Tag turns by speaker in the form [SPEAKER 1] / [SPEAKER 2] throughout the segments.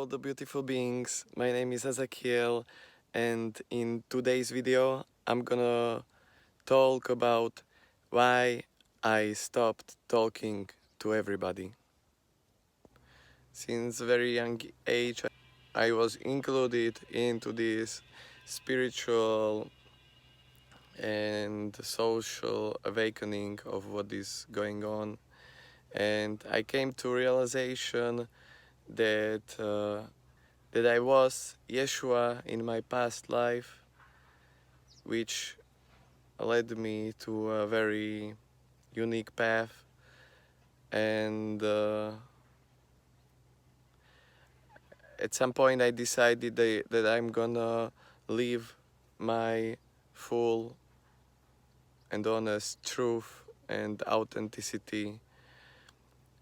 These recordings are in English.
[SPEAKER 1] all the beautiful beings. My name is Ezekiel, and in today's video, I'm gonna talk about why I stopped talking to everybody. Since a very young age, I was included into this spiritual and social awakening of what is going on, and I came to realization that I was Yeshua in my past life, which led me to a very unique path. And at some point, I decided that I'm gonna live my full and honest truth and authenticity,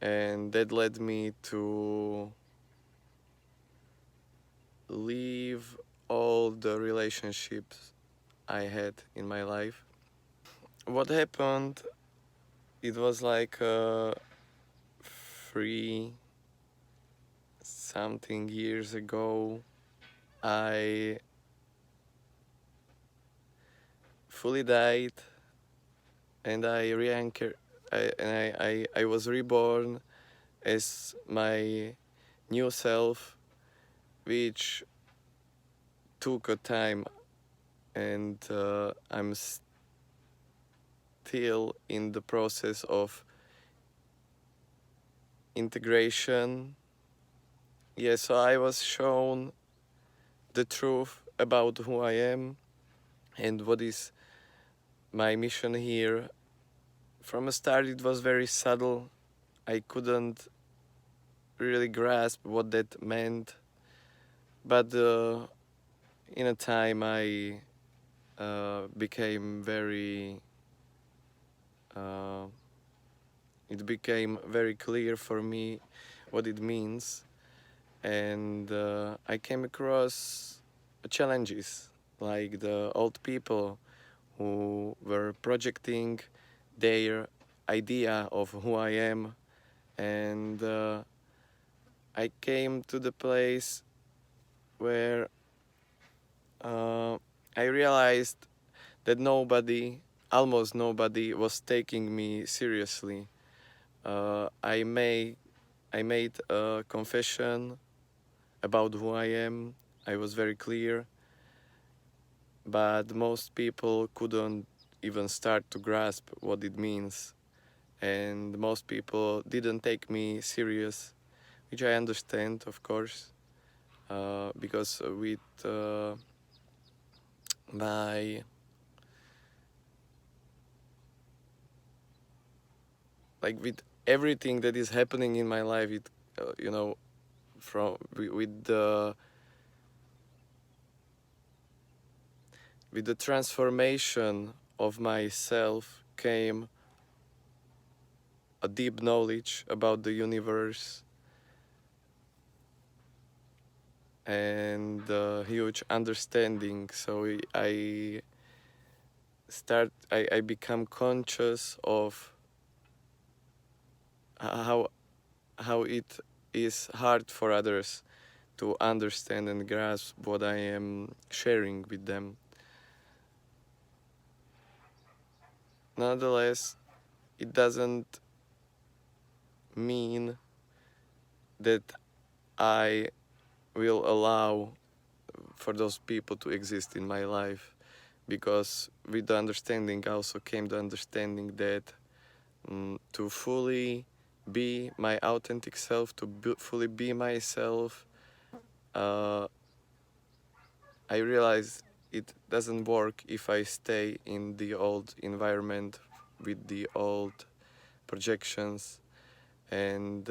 [SPEAKER 1] and that led me to leave all the relationships I had in my life. What happened, it was like 3 something years ago. I fully died, and I was reborn as my new self, which took a time, and I'm still in the process of integration. Yeah, so I was shown the truth about who I am and what is my mission here. From the start, it was very subtle. I couldn't really grasp what that meant, but in a time, I became very. Uh, it became very clear for me what it means, and I came across challenges like the old people who were projecting their idea of who I am, and I came to the place where I realized that almost nobody, was taking me seriously. I made a confession about who I am. I was very clear, but most people couldn't even start to grasp what it means, and most people didn't take me serious, which I understand, of course, because with my with everything that is happening in my life, it from with the transformation of myself came a deep knowledge about the universe and a huge understanding. So I become conscious of how it is hard for others to understand and grasp what I am sharing with them. Nonetheless, it doesn't mean that I will allow for those people to exist in my life, because with the understanding also came the understanding that to fully be my authentic self, fully be myself, I realize it doesn't work if I stay in the old environment with the old projections, and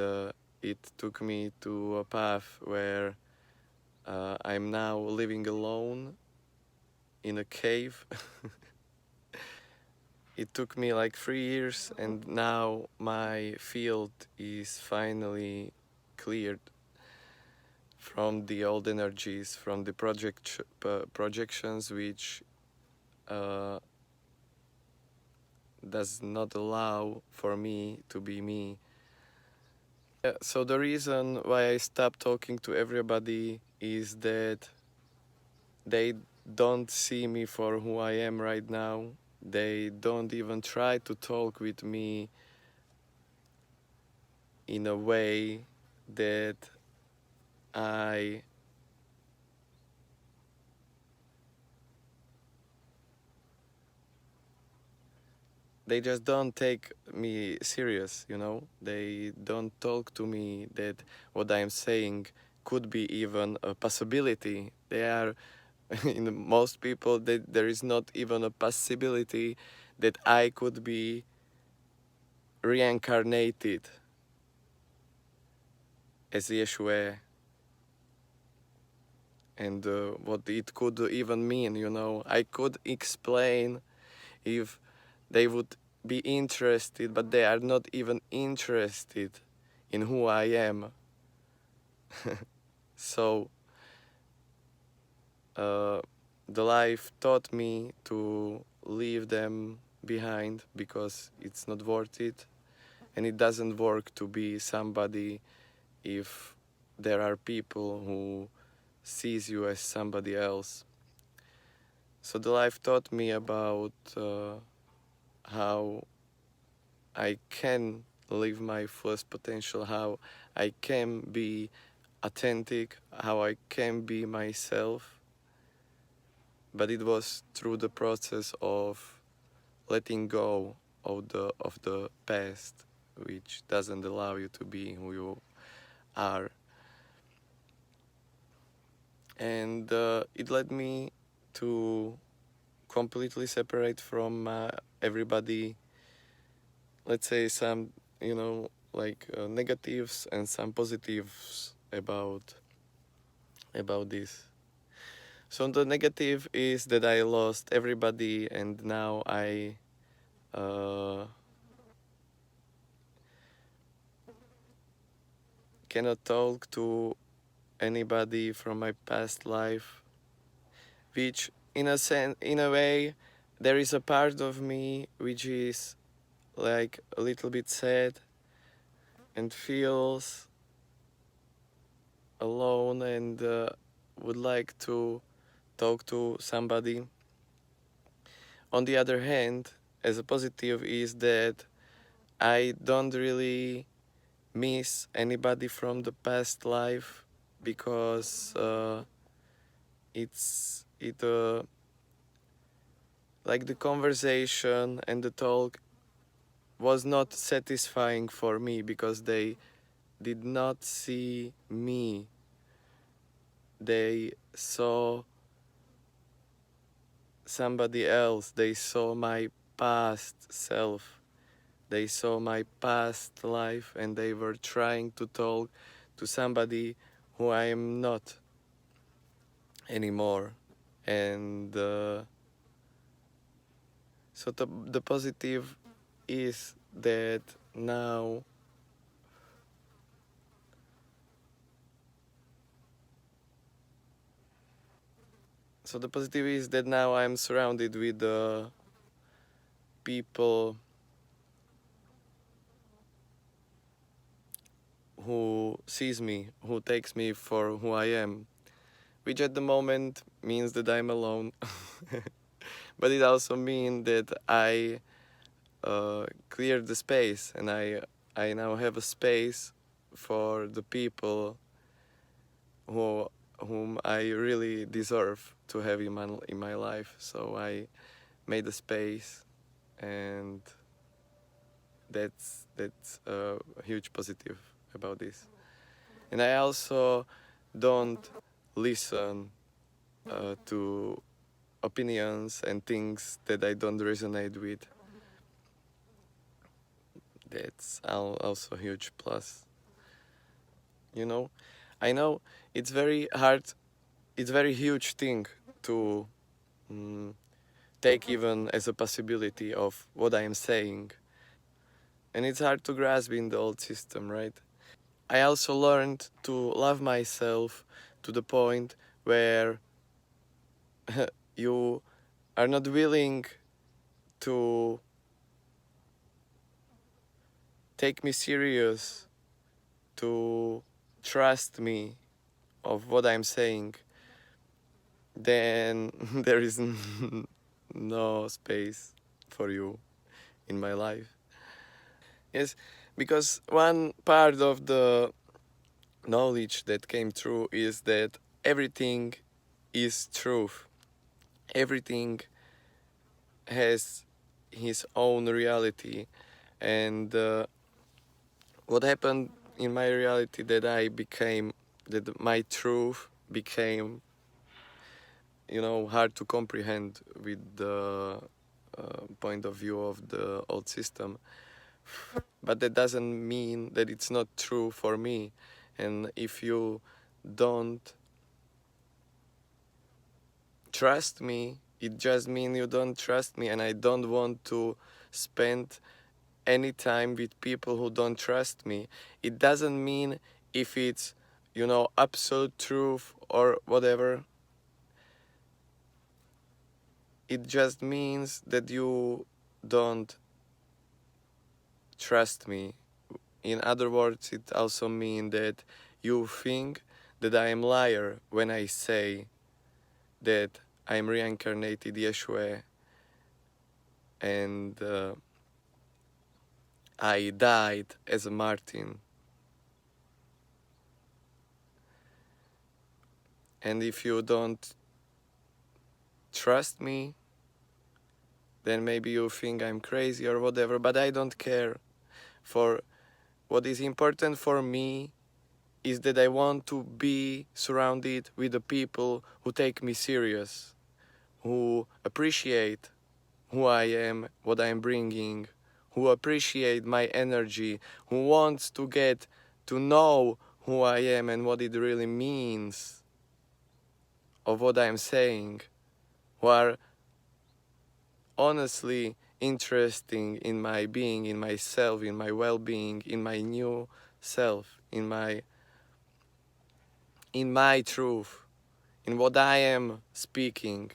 [SPEAKER 1] it took me to a path where I'm now living alone in a cave. It took me like 3 years, and now my field is finally cleared from the old energies, from the projections, which uh, does not allow for me to be me. Yeah, so the reason why I stopped talking to everybody is that they don't see me for who I am right now. They don't even try to talk with me in a way that I they just don't take me serious, you know? They don't talk to me that what I'm saying could be even a possibility. They are in most people that there is not even a possibility that I could be reincarnated as Yeshua, and what it could even mean, you know. I could explain if they would be interested, but they are not even interested in who I am. So uh, the life taught me to leave them behind because it's not worth it, and it doesn't work to be somebody if there are people who sees you as somebody else. So the life taught me about how I can live my fullest potential, how I can be authentic, how I can be myself. But it was through the process of letting go of the past, which doesn't allow you to be who you are. And it led me to completely separate from everybody, let's say some, you know, like negatives and some positives about this. So the negative is that I lost everybody, and now I uh, cannot talk to anybody from my past life, which in a way, there is a part of me which is like a little bit sad and feels alone and would like to talk to somebody. On the other hand, as a positive is that I don't really miss anybody from the past life because it like the conversation and the talk was not satisfying for me because they did not see me. They saw somebody else. They saw my past self. They saw my past life and they were trying to talk to somebody who I am not anymore. And so the positive is that now, so the positive is that now I'm surrounded with people who sees me, who takes me for who I am, which at the moment means that I'm alone. But it also means that I cleared the space, and I now have a space for the people who whom I really deserve to have in my life. So I made a space, and that's a huge positive about this. And I also don't listen to opinions and things that I don't resonate with. That's also a huge plus. You know, I know it's very hard, it's very huge thing to mm, take even as a possibility of what I am saying. And it's hard to grasp in the old system, right? I also learned to love myself to the point where you are not willing to take me serious to trust me of what I'm saying, then there is no space for you in my life. Yes, because one part of the knowledge that came through is that everything is truth. Everything has his own reality, and what happened in my reality that my truth became, hard to comprehend with the point of view of the old system. But that doesn't mean that it's not true for me. And if you don't trust me, it just means you don't trust me, and I don't want to spend any time with people who don't trust me. It doesn't mean if it's, absolute truth or whatever. It just means that you don't trust me. In other words, it also means that you think that I am liar when I say that I am reincarnated Yeshua and I died as a Martin. And if you don't trust me, then maybe you think I'm crazy or whatever, but I don't care. For what is important for me is that I want to be surrounded with the people who take me serious, who appreciate who I am, what I'm bringing, who appreciate my energy, who wants to get to know who I am and what it really means of what I'm saying, who are honestly interesting in my being, in myself, in my well-being, in my new self, in my truth, in what I am speaking.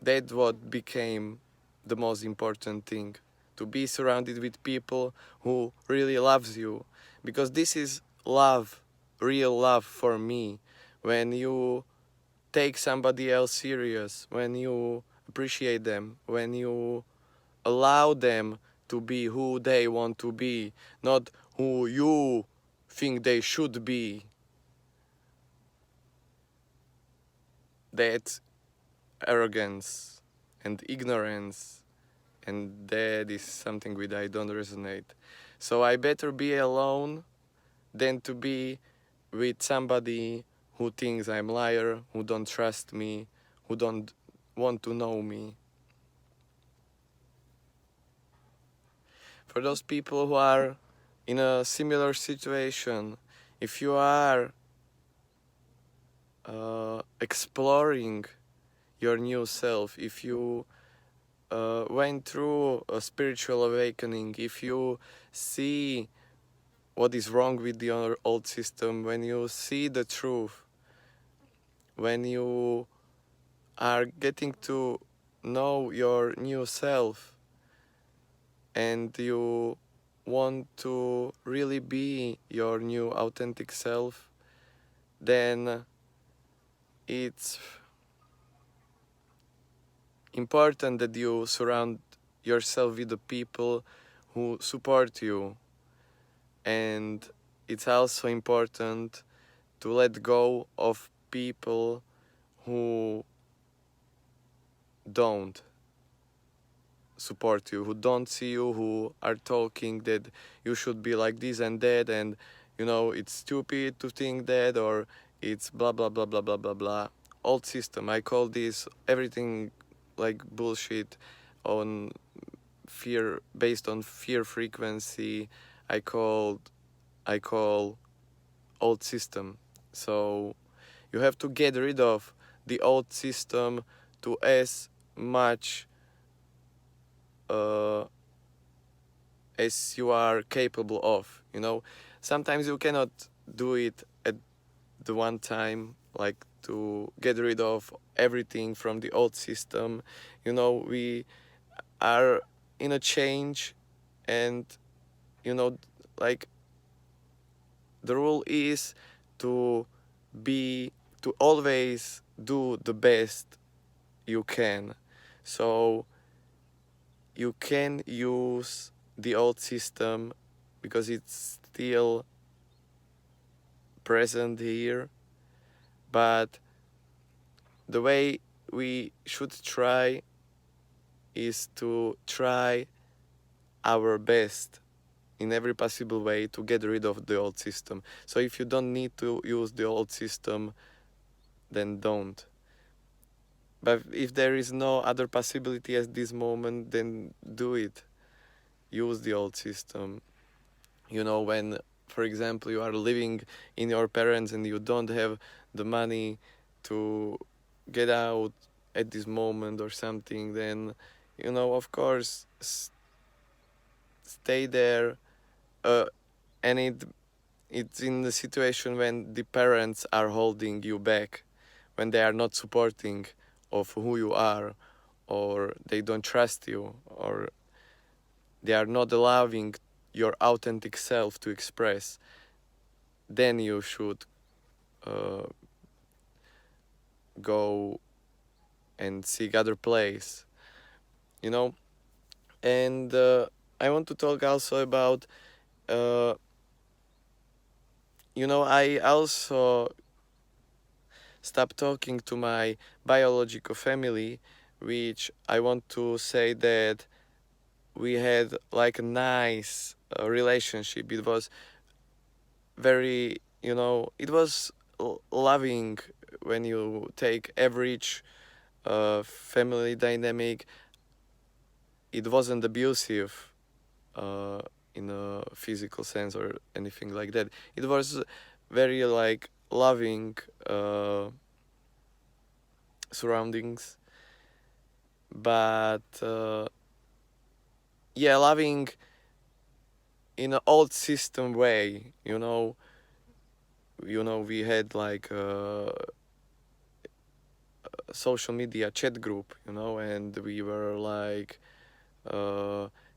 [SPEAKER 1] That's what became the most important thing, to be surrounded with people who really loves you, because this is love, real love for me. When you take somebody else serious, when you appreciate them, when you allow them to be who they want to be, not who you think they should be. That's arrogance and ignorance, and that is something with I don't resonate. So I better be alone than to be with somebody who thinks I'm liar, who don't trust me, who don't want to know me. For those people who are in a similar situation, if you are exploring your new self, if you went through a spiritual awakening, if you see what is wrong with your old system, when you see the truth, when you are getting to know your new self, and you want to really be your new authentic self, then it's important that you surround yourself with the people who support you. And it's also important to let go of people who don't support you, who don't see you, who are talking that you should be like this and that, and it's stupid to think that, or it's blah blah blah blah blah blah blah. Old system. I call this everything like bullshit on fear, based on fear frequency. I call old system. So you have to get rid of the old system to as much as you are capable of. Sometimes you cannot do it at the one time, like to get rid of everything from the old system. We are in a change, and like the rule is to be to always do the best you can. So you can use the old system because it's still present here, but the way we should try is to try our best in every possible way to get rid of the old system. So if you don't need to use the old system, then don't. But if there is no other possibility at this moment, then do it. Use the old system. You know, when, for example, you are living in your parents and you don't have the money to get out at this moment or something, then, you know, of course, stay there. And it's in the situation when the parents are holding you back, when they are not supporting of who you are, or they don't trust you, or they are not allowing your authentic self to express, then you should uh, go and seek other place, you know. And I want to talk also about uh, you know, I also stopped talking to my biological family, which I want to say that we had like a nice relationship. It was very, you know, it was loving when you take average family dynamic. It wasn't abusive uh, in a physical sense or anything like that. It was very like loving surroundings, but yeah, loving in an old system way. We had like a social media chat group, and we were like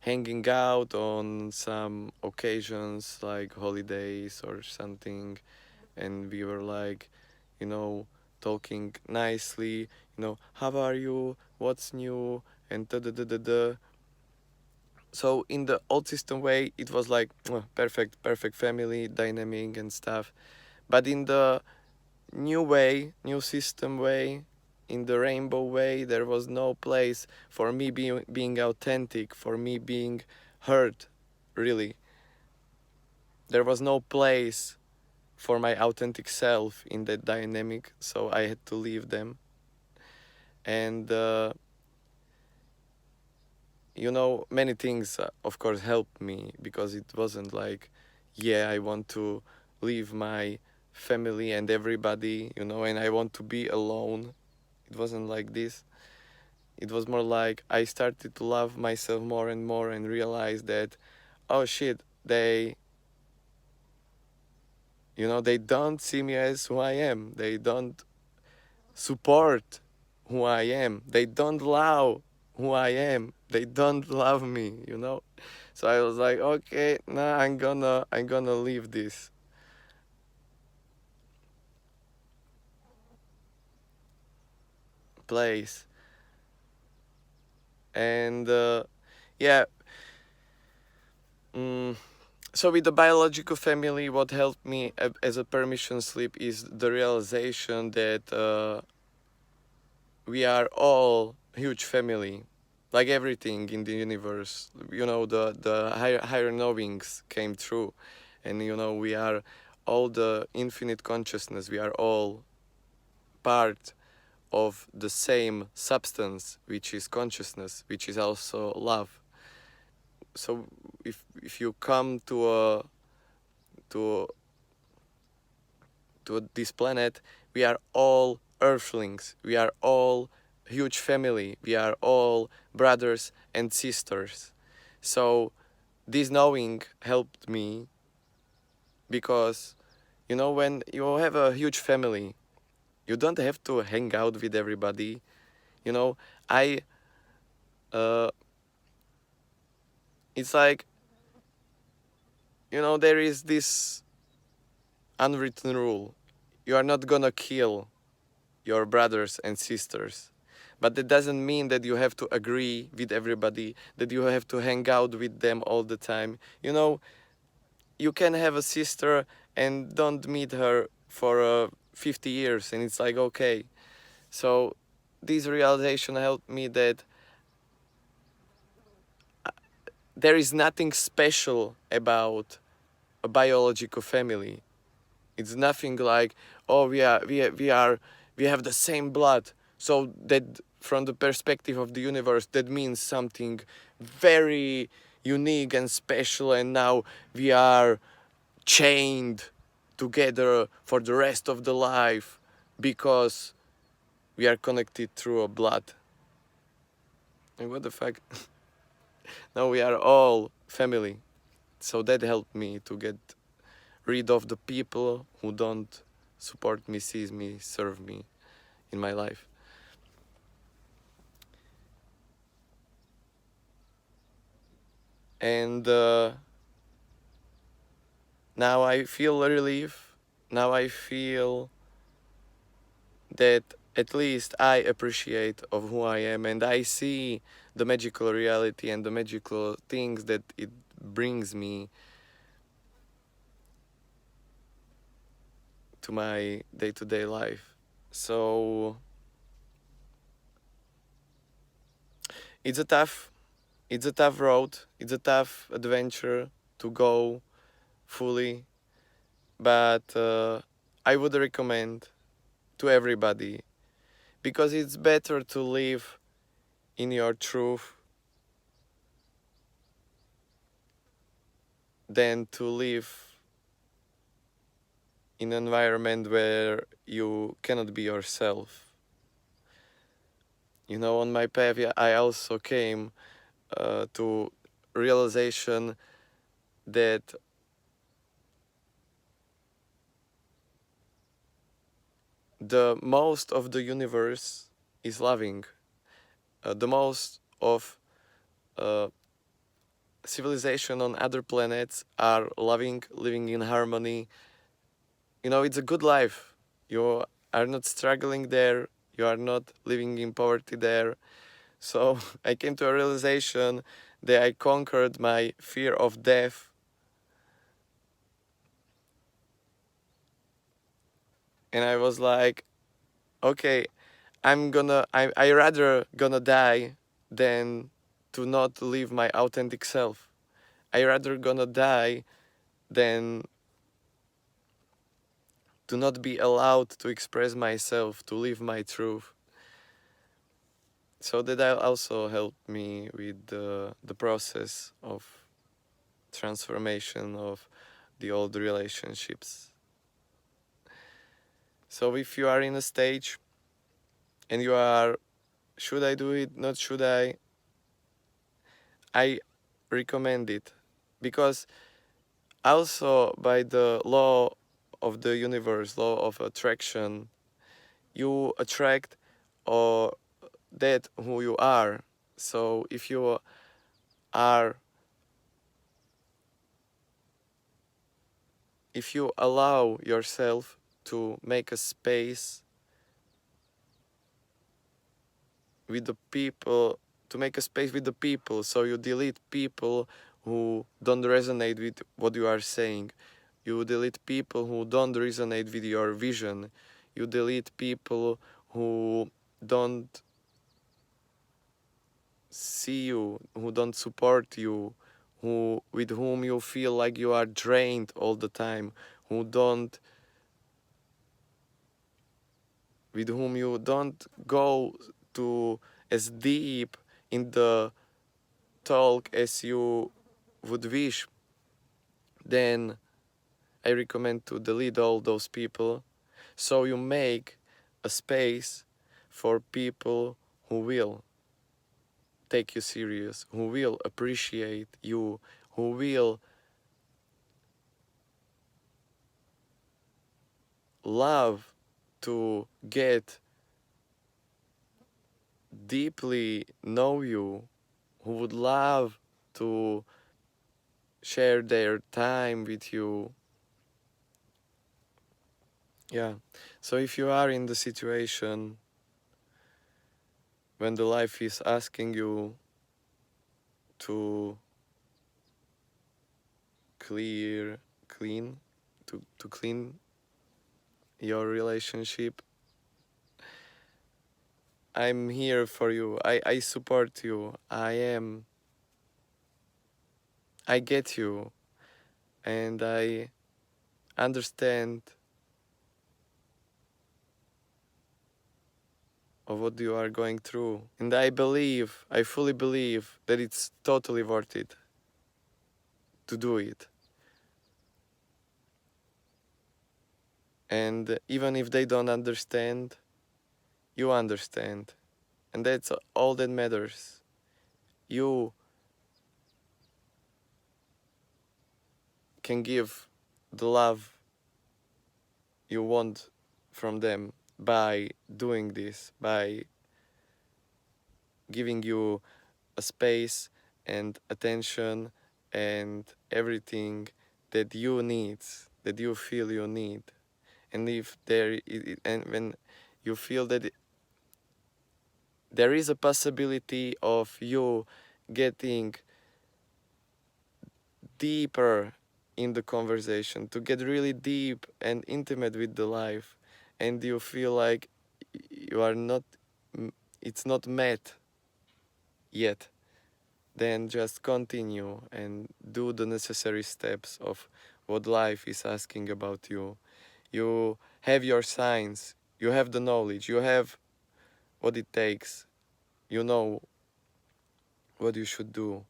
[SPEAKER 1] hanging out on some occasions like holidays or something, and we were like, you know, talking nicely, how are you, what's new, and da da da da da. So in the old system way, it was like perfect family dynamic and stuff. But in the new way, new system way, in the rainbow way, there was no place for me being authentic, for me being heard, really. There was no place for my authentic self in that dynamic, so I had to leave them. And many things, of course, helped me, because it wasn't like, yeah, I want to leave my family and everybody, and I want to be alone. It wasn't like this. It was more like I started to love myself more and more and realize that, oh shit, they don't see me as who I am. They don't support who I am. They don't allow who I am. They don't love me. So I was like, okay, now I'm gonna leave this place. And yeah, mm, so with the biological family, what helped me as a permission slip is the realization that we are all huge family, like everything in the universe. The higher knowings came true, and we are all the infinite consciousness. We are all part of the same substance, which is consciousness, which is also love. So if you come to this planet, we are all earthlings. We are all huge family. We are all brothers and sisters. So this knowing helped me, because when you have a huge family, you don't have to hang out with everybody. I uh, it's like, there is this unwritten rule. You are not gonna kill your brothers and sisters. But that doesn't mean that you have to agree with everybody, that you have to hang out with them all the time. You know, you can have a sister and don't meet her for 50 years, and it's like, okay. So this realization helped me that there is nothing special about a biological family. It's nothing like, oh, we have the same blood. So that from the perspective of the universe, that means something very unique and special. And now we are chained together for the rest of the life because we are connected through a blood. And what the fuck? Now we are all family. So that helped me to get rid of the people who don't support me, sees me, serve me in my life. And now I feel relief. Now I feel that at least I appreciate of who I am, and I see the magical reality and the magical things that it brings me to my day-to-day life. So it's a tough road, it's a tough adventure to go fully, but I would recommend to everybody, because it's better to live in your truth than to live in an environment where you cannot be yourself. You know, on my path, yeah, I also came to realization that the most of the universe is loving. The most of uh, civilization on other planets are loving, living in harmony. You know, it's a good life. You are not struggling there. You are not living in poverty there. So I came to a realization that I conquered my fear of death. And I was like, okay, I rather gonna die than to not live my authentic self. I rather gonna die than to not be allowed to express myself, to live my truth. So that also helped me with the process of transformation of the old relationships. So if you are in a stage and you are, should I do it, not should I recommend it, because also by the law of the universe, law of attraction, you attract or that who you are. So if you are, if you allow yourself to make a space with the people, to make a space with the people, so you delete people who don't resonate with what you are saying. You delete people who don't resonate with your vision. You delete people who don't see you, who don't support you, who with whom you feel like you are drained all the time, who don't, with whom you don't go to as deep in the talk as you would wish, then I recommend to delete all those people, so you make a space for people who will take you serious, who will appreciate you, who will love to get deeply know you, who would love to share their time with you, Yeah. So if you are in the situation when the life is asking you to clear, clean, to clean your relationship, I'm here for you. I support you. I get you, and I understand of what you are going through. And I fully believe that it's totally worth it to do it. And even if they don't understand, you understand. And that's all that matters. You can give the love you want from them by doing this, by giving you a space and attention and everything that you need, that you feel you need. And if and when you feel that there is a possibility of you getting deeper in the conversation, to get really deep and intimate with the life, and you feel like you are not, it's not met yet, then just continue and do the necessary steps of what life is asking about you. You have your signs, you have the knowledge, you have what it takes, you know what you should do.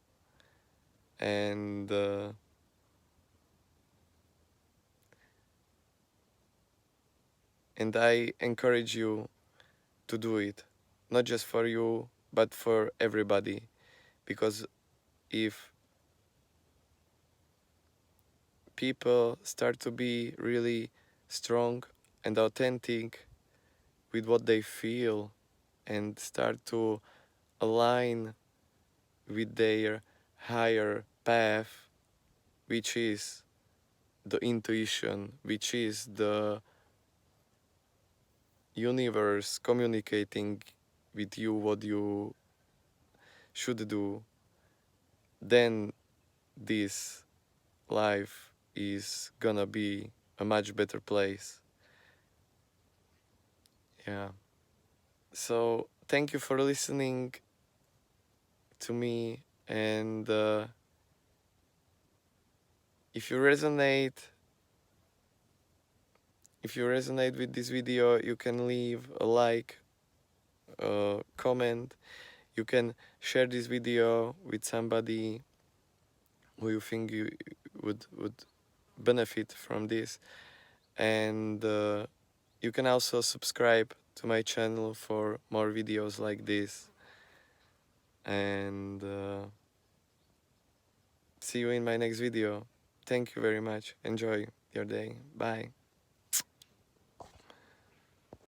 [SPEAKER 1] And and I encourage you to do it, not just for you, but for everybody. Because if people start to be really strong and authentic with what they feel and start to align with their higher path, which is the intuition, which is the universe communicating with you what you should do, then this life is gonna be a much better place. Yeah. So thank you for listening to me, and if you resonate if you resonate with this video, you can leave a like, a comment. You can share this video with somebody who you think you would benefit from this, and you can also subscribe to my channel for more videos like this, and see you in my next video. Thank you very much. Enjoy your day. Bye.